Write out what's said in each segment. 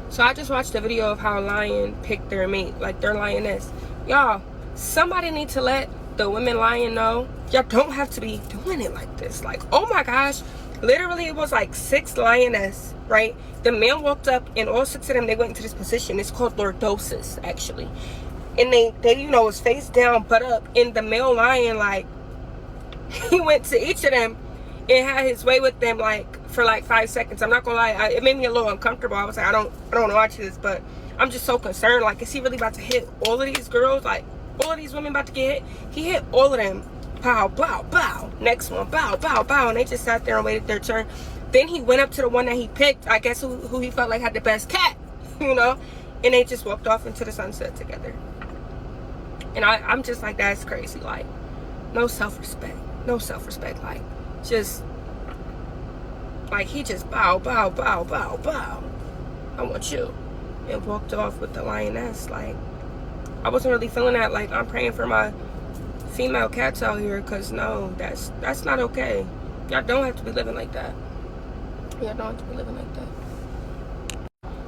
So I just watched a video of how a lion picked their mate, like their lioness. Y'all, somebody need to let the women lion know y'all don't have to be doing it like this. Like, oh my gosh, literally it was like 6 lioness, right? The man walked up and all 6 of them, they went into this position. It's called lordosis, actually. And they was face down, butt up. And the male lion, like, he went to each of them and had his way with them, like, for like 5 seconds. I'm not gonna lie, it made me a little uncomfortable. I was like, I don't want to watch this, but I'm just so concerned. Like, is he really about to hit all of these girls? Like, all of these women about to get hit? He hit all of them. Pow, bow, bow. Next one, bow, bow, bow. And they just sat there and waited their turn. Then he went up to the one that he picked, I guess who he felt like had the best cat, and they just walked off into the sunset together. And I'm just like, that's crazy. Like, no self-respect. No self-respect. Like, just, like, he just bow, bow, bow, bow, bow. I want you. And walked off with the lioness. Like, I wasn't really feeling that. Like, I'm praying for my female cats out here, because no, that's not okay. Y'all don't have to be living like that. Y'all don't have to be living like that.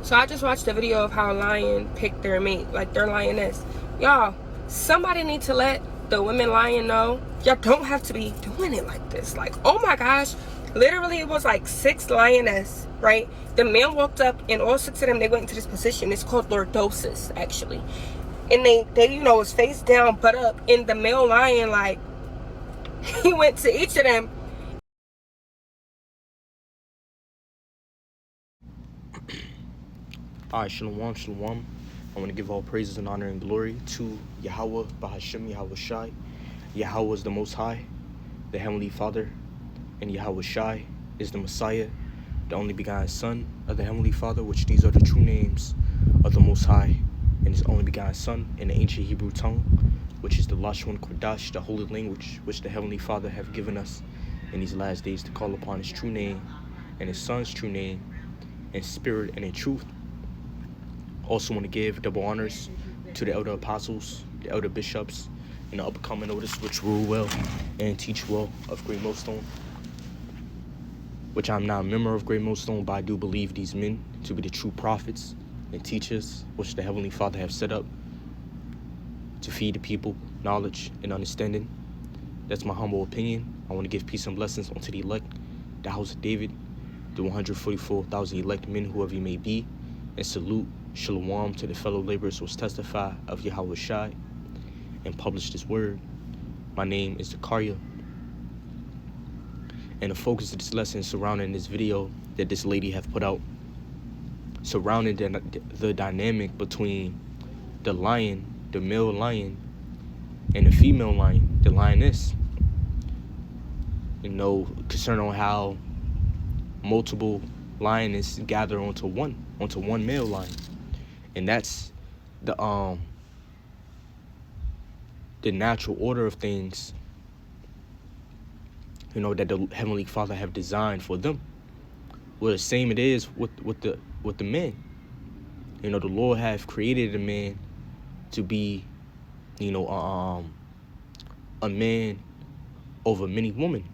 So I just watched a video of how a lion picked their mate, like their lioness. Y'all, somebody need to let the women lion know y'all don't have to be doing it like this. Like, oh my gosh, literally it was like 6 lioness, right? The man walked up and all 6 of them, they went into this position. It's called lordosis, actually. And they was face down, butt up. And the male lion, like, he went to each of them. Alright, shalom, shalom. I want to give all praises and honor and glory to Yahweh, Bahashem, Yahweh Shai. Yahweh is the Most High, the Heavenly Father, and Yahweh Shai is the Messiah, the only begotten Son of the Heavenly Father, which these are the true names of the Most High, and His only begotten Son in the ancient Hebrew tongue, which is the Lashon Kodash, the holy language, which the Heavenly Father have given us in these last days to call upon His true name and His Son's true name, in spirit and in truth. Also want to give double honors to the elder apostles, the elder bishops, and the upcoming elders which rule well and teach well of Great Millstone, which I'm not a member of Great Millstone, but I do believe these men to be the true prophets and teachers which the Heavenly Father have set up to feed the people knowledge and understanding. That's my humble opinion. I want to give peace and blessings unto the elect, the house of David, the 144,000 elect men, whoever you may be, and salute shalom to the fellow laborers which testify of Yahweh Shai and publish this word. My name is Zakaria, and the focus of this lesson surrounding this video that this lady have put out, surrounding the dynamic between the lion, the male lion, and the female lion, the lioness. Concern on how multiple lionesses gather onto one male lion. And that's the natural order of things, that the Heavenly Father have designed for them. Well, the same it is with the men. The Lord have created a man to be, a man over many women.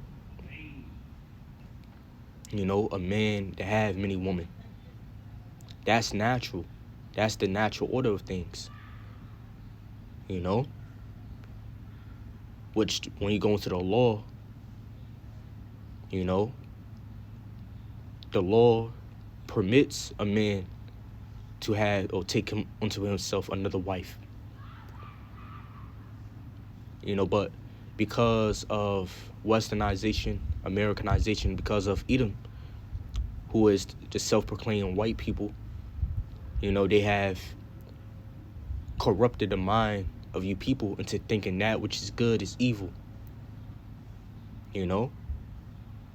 A man to have many women. That's natural. That's the natural order of things. Which, when you go into the law, the law permits a man to have or take him unto himself another wife. But because of westernization, Americanization, because of Edom, who is the self-proclaimed white people, they have corrupted the mind of you people into thinking that which is good is evil.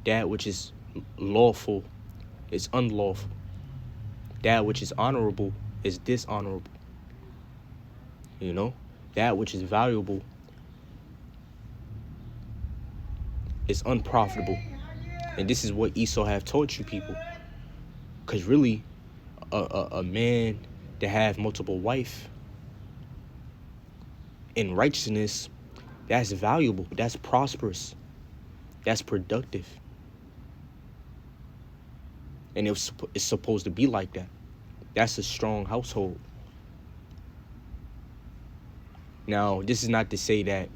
That which is lawful is unlawful. That which is honorable is dishonorable. That which is valuable is unprofitable. And this is what Esau have taught you people. Because really, a man to have multiple wife in righteousness, that's valuable, that's prosperous, that's productive. And it's supposed to be like that. That's a strong household. Now, this is not to say that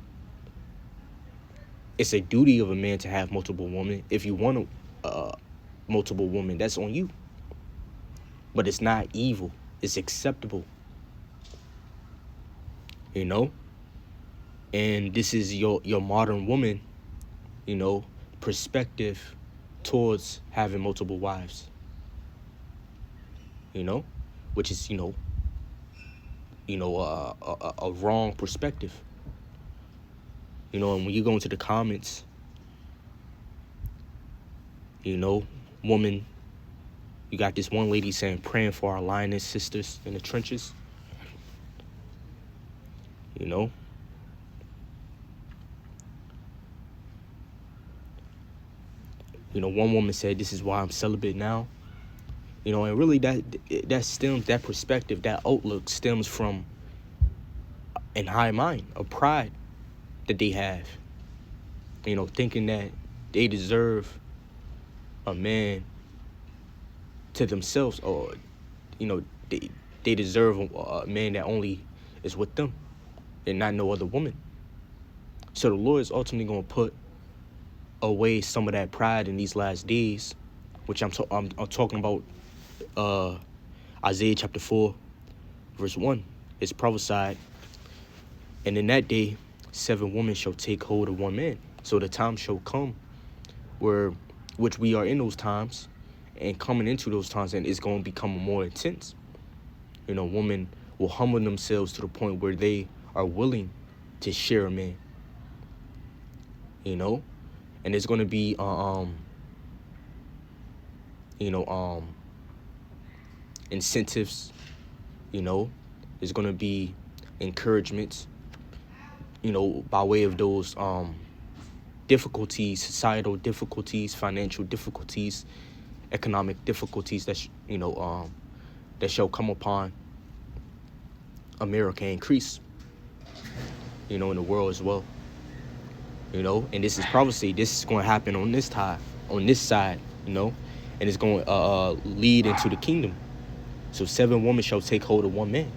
it's a duty of a man to have multiple women. If you want multiple women, that's on you. But it's not evil. It's acceptable. You know? And this is your modern woman, you know, perspective towards having multiple wives. You know? Which is, a wrong perspective. You know, and when you go into the comments, you know, woman, you got this one lady saying, praying for our lioness sisters in the trenches. You know? You know, one woman said, this is why I'm celibate now. You know, and really that perspective, that outlook stems from an high mind, a pride that they have. You know, thinking that they deserve a man to themselves, or, you know, they deserve a man that only is with them and not no other woman. So the Lord is ultimately going to put away some of that pride in these last days, which I'm talking about Isaiah chapter 4, verse 1. It's prophesied, and in that day 7 women shall take hold of one man. So the time shall come which we are in those times, and coming into those times, and it's going to become more intense. You know, women will humble themselves to the point where they are willing to share a man. You know, and it's going to be incentives. You know, there's going to be encouragements, you know, by way of those difficulties, societal difficulties, financial difficulties, economic difficulties that that shall come upon America, increase, you know, in the world as well. You know, and this is prophecy. This is going to happen on this side, you know, and it's going to lead into the kingdom. So 7 women shall take hold of one man.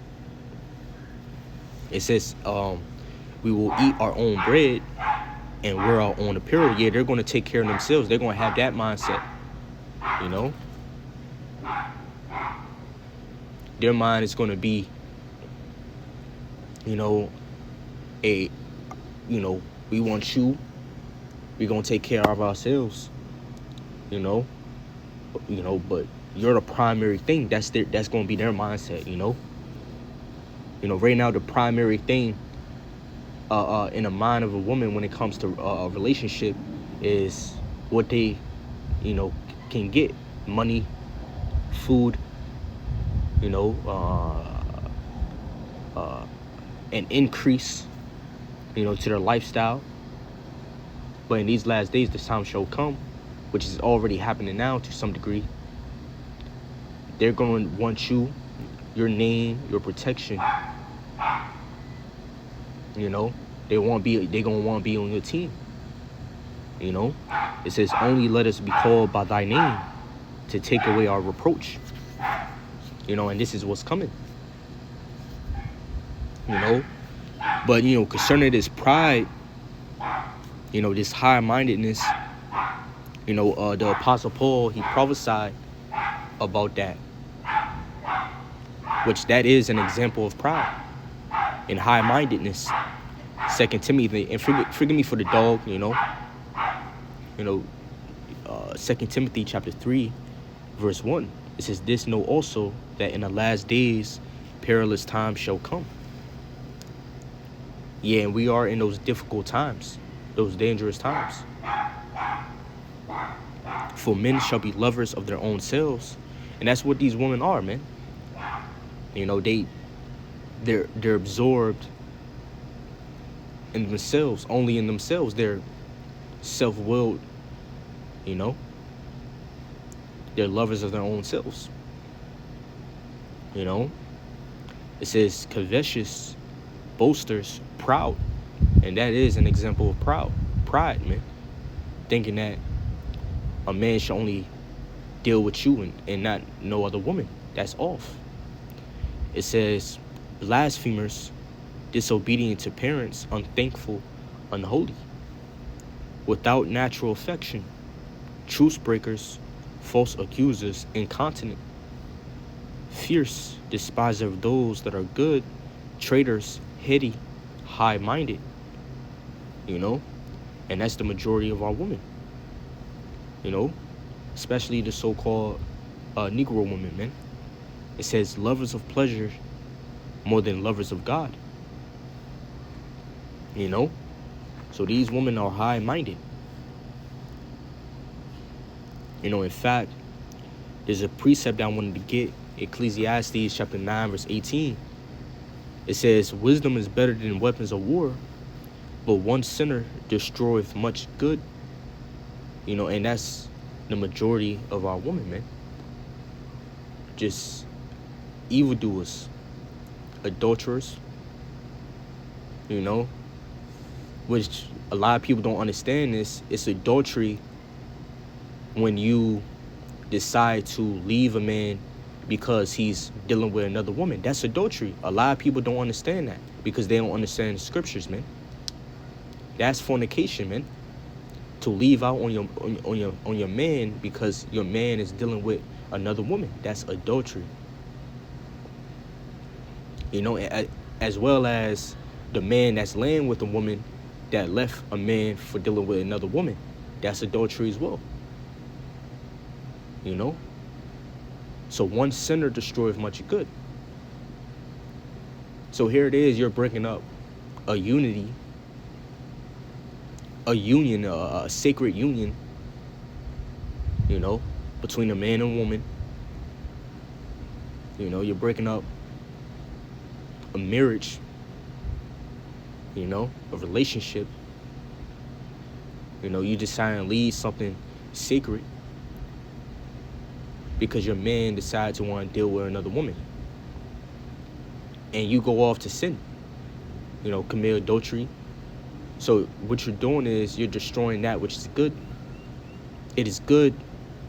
It says, we will eat our own bread and wear our own apparel. Yeah, they're going to take care of themselves. They're going to have that mindset, you know. Their mind is going to be, you know, we want you. We're going to take care of ourselves, you know, but you're the primary thing. That's going to be their mindset, you know. You know, right now the primary thing in the mind of a woman when it comes to a relationship is what they, you know, can get. Money, food, you know, an increase, you know, to their lifestyle. But in these last days, the time shall come, which is already happening now to some degree. They're going to want you, your name, your protection. You know, they're going to want to be on your team. You know, it says, only let us be called by thy name to take away our reproach. You know, and this is what's coming. You know, but, you know, concerning this pride, you know, this high-mindedness, you know, the Apostle Paul, he prophesied about that, which that is an example of pride and high-mindedness. 2 Timothy, and forgive me for the dog, you know, 2 Timothy chapter 3, verse 1. It says, this know also that in the last days perilous times shall come. Yeah, and we are in those difficult times, those dangerous times. For men shall be lovers of their own selves. And that's what these women are, man. You know, they're absorbed in themselves, only in themselves. They're self-willed, you know. They're lovers of their own selves. You know. It says covetous, boasters, proud. And that is an example of pride, man. Thinking that a man should only deal with you and not no other woman. That's off. It says, blasphemers, disobedient to parents, unthankful, unholy, without natural affection, truce breakers, false accusers, incontinent, fierce, despiser of those that are good, traitors, heady, high-minded, and that's the majority of our women, especially the so-called Negro women, man. It says lovers of pleasure more than lovers of God, so these women are high-minded. In fact, there's a precept that I wanted to get, Ecclesiastes chapter 9, verse 18. It says, wisdom is better than weapons of war, but one sinner destroyeth much good. And that's the majority of our women, man. Just evildoers, adulterers, which a lot of people don't understand this. It's adultery when you decide to leave a man because he's dealing with another woman. That's adultery. A lot of people don't understand that because they don't understand the scriptures, man. That's fornication, man. To leave out on your man because your man is dealing with another woman. That's adultery. As well as the man that's laying with a woman that left a man for dealing with another woman. That's adultery as well. So one sinner destroys much good. So here it is, you're breaking up a unity, a union, a sacred union, between a man and woman. You're breaking up a marriage, a relationship. You decide to leave something sacred because your man decides to want to deal with another woman. And you go off to sin, commit adultery. So what you're doing is you're destroying that which is good. It is good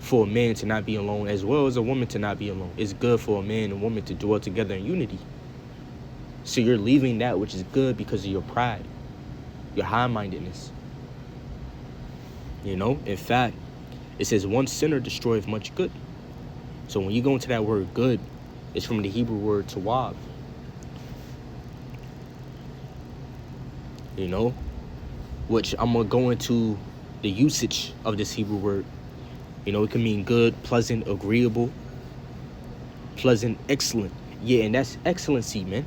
for a man to not be alone as well as a woman to not be alone. It's good for a man and woman to dwell together in unity. So you're leaving that which is good because of your pride, your high-mindedness. In fact, it says one sinner destroyeth much good. So when you go into that word good, it's from the Hebrew word tawab. Which I'm going to go into the usage of this Hebrew word. It can mean good, pleasant, agreeable, pleasant, excellent. Yeah, and that's excellency, man.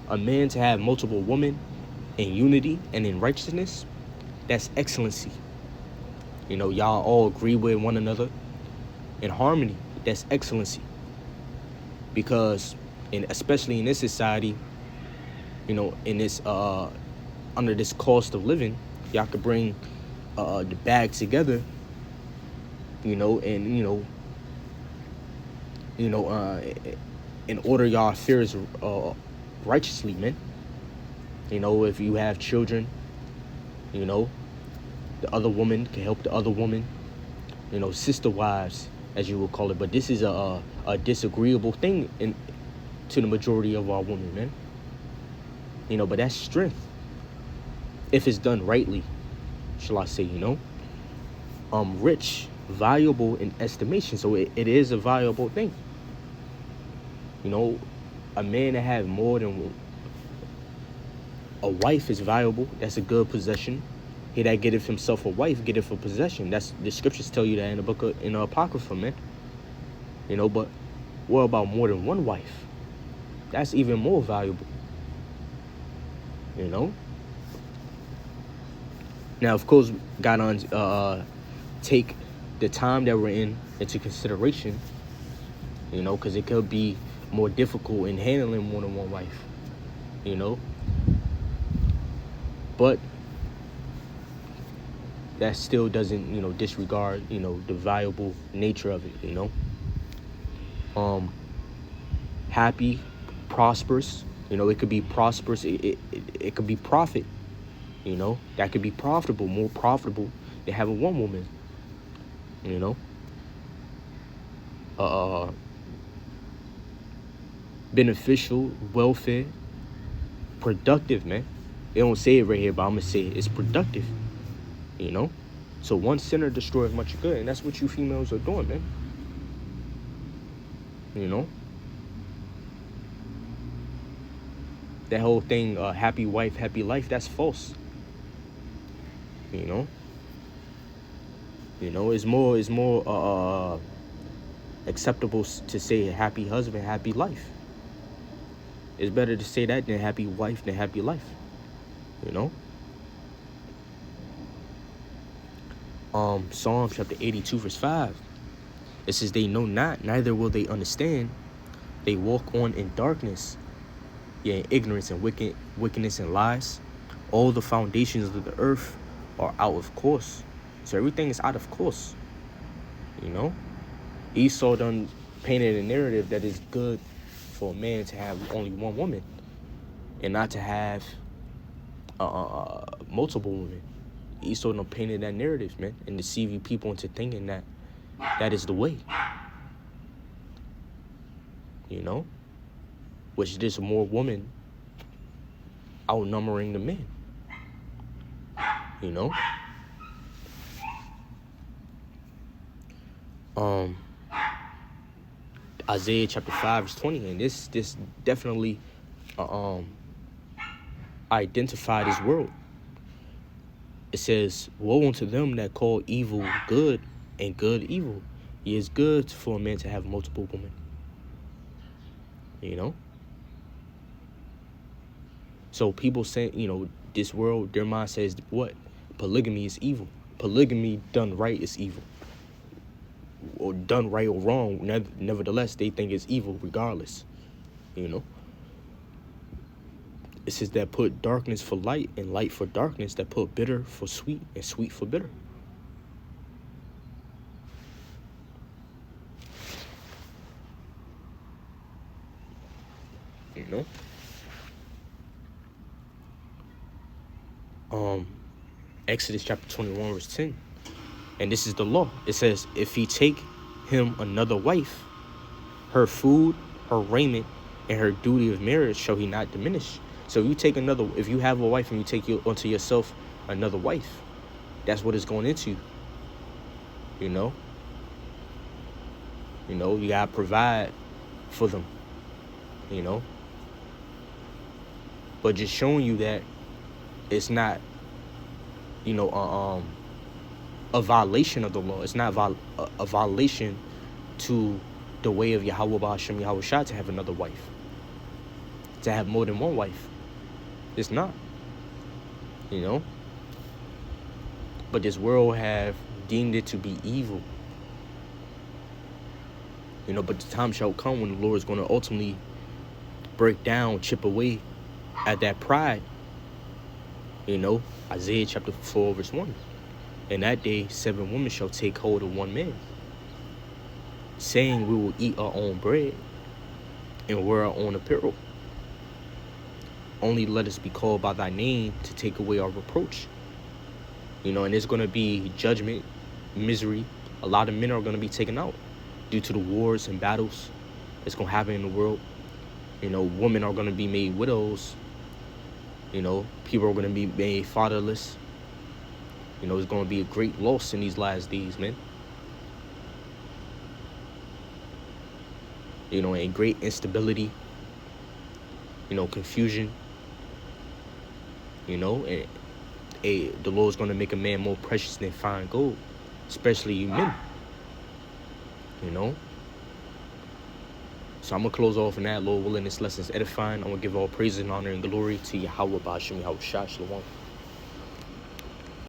A man to have multiple women in unity and in righteousness, that's excellency. Y'all all agree with one another in harmony. That's excellency. Because, especially in this society, in this under this cost of living, y'all could bring the bag together, in order y'all affairs righteously, man. If you have children, the other woman can help the other woman, sister wives, as you would call it. But this is a disagreeable thing to the majority of our women, man. But that's strength. If it's done rightly, shall I say, rich, valuable in estimation. So it is a valuable thing. A man that have more than a wife is valuable. That's a good possession. He that getteth himself a wife getteth a possession. That's the scriptures tell you that in the Apocrypha, man. But what about more than one wife? That's even more valuable. Now, of course, gotta take the time that we're in into consideration, because it could be more difficult in handling more than one wife, But that still doesn't, disregard, the valuable nature of it, Happy, prosperous, it could be prosperous, it could be profit, that could be profitable, more profitable than having one woman, beneficial, welfare, productive, man. They don't say it right here, but I'm gonna say it. It's productive, you know. So one sinner destroys much good, and that's what you females are doing, man. You know, that whole thing, happy wife, happy life, that's false. You know, it's more acceptable to say happy husband, happy life. It's better to say that than happy wife than happy life. You know. Psalm chapter 82 verse 5. It says, they know not, neither will they understand. They walk on in darkness, yeah, in ignorance and wickedness and lies. All the foundations of the earth are out of course. So everything is out of course. You know, Esau done painted a narrative that is good for a man to have only one woman and not to have multiple women. Esau done painted that narrative, man, and deceive you people into thinking that that is the way. You know, which there's more women outnumbering the men. You know. Isaiah chapter 5 verse 20, and this definitely identified his world. It says, woe unto them that call evil good and good evil. It is good for a man to have multiple women. You know? So people say, you know, this world, their mind says what? Polygamy is evil. Polygamy done right is evil. Or done right or wrong, nevertheless, they think it's evil regardless. You know? It says that put darkness for light and light for darkness, that put bitter for sweet and sweet for bitter. You know? Exodus chapter 21 verse 10. And this is the law. It says, if he take him another wife, her food, her raiment, and her duty of marriage shall he not diminish. So if you have a wife and you take unto yourself another wife, that's what it's going into. You know? You know, you gotta provide for them. You know? But just showing you that it's not, you know, a violation of the law. It's not a violation to the way of Yahweh Ba'ashem Yahweh Shai to have another wife. To have more than one wife. It's not. You know? But this world have deemed it to be evil. You know, but the time shall come when the Lord is going to ultimately break down, chip away at that pride. You know, Isaiah chapter 4 verse 1. In that day, 7 women shall take hold of one man, saying, we will eat our own bread and wear our own apparel. Only let us be called by thy name to take away our reproach. You know, and there's going to be judgment, misery. A lot of men are going to be taken out due to the wars and battles that's going to happen in the world. You know, women are going to be made widows. You know, people are going to be made fatherless. You know, it's going to be a great loss in these last days, man. You know, and great instability. You know, confusion. You know, and the Lord's going to make a man more precious than fine gold. Especially you men. You know. So I'm going to close off on that. Lord willing, this lesson is edifying. I'm going to give all praise and honor and glory to Yahweh Ba'ashem Yahweh Shai. Shalom.